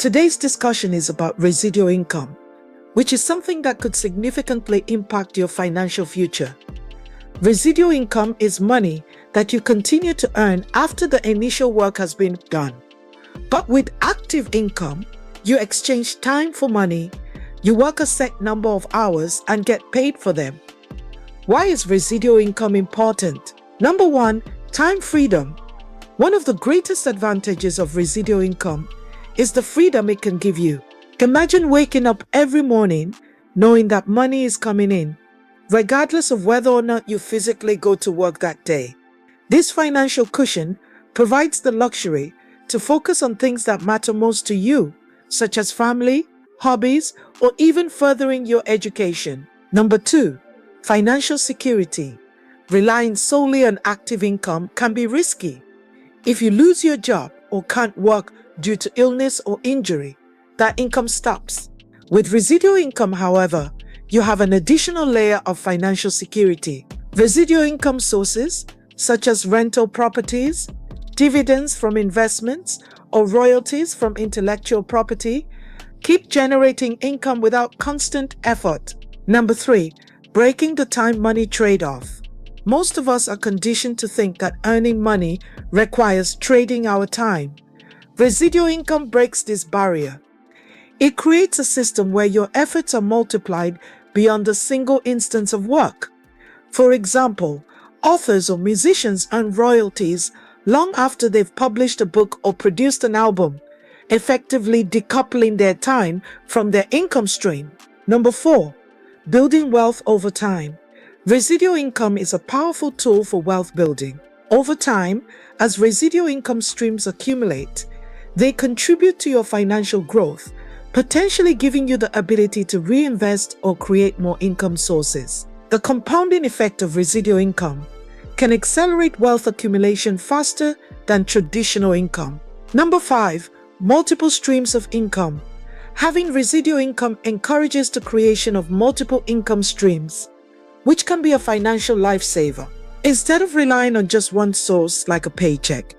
Today's discussion is about residual income, which is something that could significantly impact your financial future. Residual income is money that you continue to earn after the initial work has been done. But with active income, you exchange time for money, you work a set number of hours and get paid for them. Why is residual income important? Number one, time freedom. One of the greatest advantages of residual income is the freedom it can give you. Imagine waking up every morning knowing that money is coming in, regardless of whether or not you physically go to work that day. This financial cushion provides the luxury to focus on things that matter most to you, such as family, hobbies, or even furthering your education. Number two, financial security. Relying solely on active income can be risky. If you lose your job or can't work due to illness or injury, that income stops. With residual income, however, you have an additional layer of financial security. Residual income sources, such as rental properties, dividends from investments, or royalties from intellectual property, keep generating income without constant effort. Number three, breaking the time-money trade-off. Most of us are conditioned to think that earning money requires trading our time. Residual income breaks this barrier. It creates a system where your efforts are multiplied beyond a single instance of work. For example, authors or musicians earn royalties long after they've published a book or produced an album, effectively decoupling their time from their income stream. Number four, building wealth over time. Residual income is a powerful tool for wealth building. Over time, as residual income streams accumulate, they contribute to your financial growth, potentially giving you the ability to reinvest or create more income sources. The compounding effect of residual income can accelerate wealth accumulation faster than traditional income. Number five, multiple streams of income. Having residual income encourages the creation of multiple income streams, which can be a financial lifesaver. Instead of relying on just one source like a paycheck,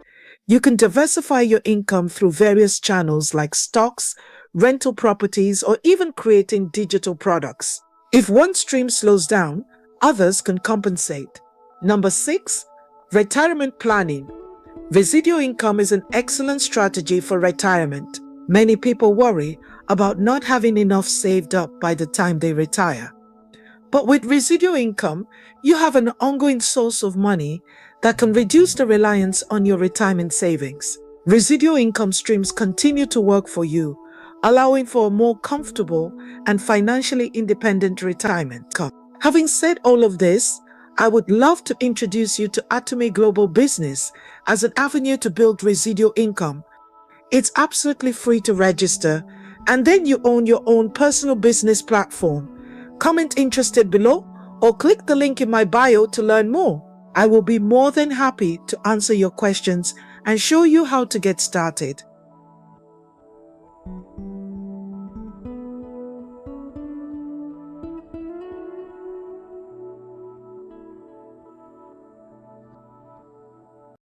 you can diversify your income through various channels like stocks, rental properties, or even creating digital products. If one stream slows down, others can compensate. Number six, retirement planning. Residual income is an excellent strategy for retirement. Many people worry about not having enough saved up by the time they retire. But with residual income, you have an ongoing source of money that can reduce the reliance on your retirement savings. Residual income streams continue to work for you, allowing for a more comfortable and financially independent retirement. Having said all of this, I would love to introduce you to Atomy Global Business as an avenue to build residual income. It's absolutely free to register, and then you own your own personal business platform. Comment interested below or click the link in my bio to learn more. I will be more than happy to answer your questions and show you how to get started.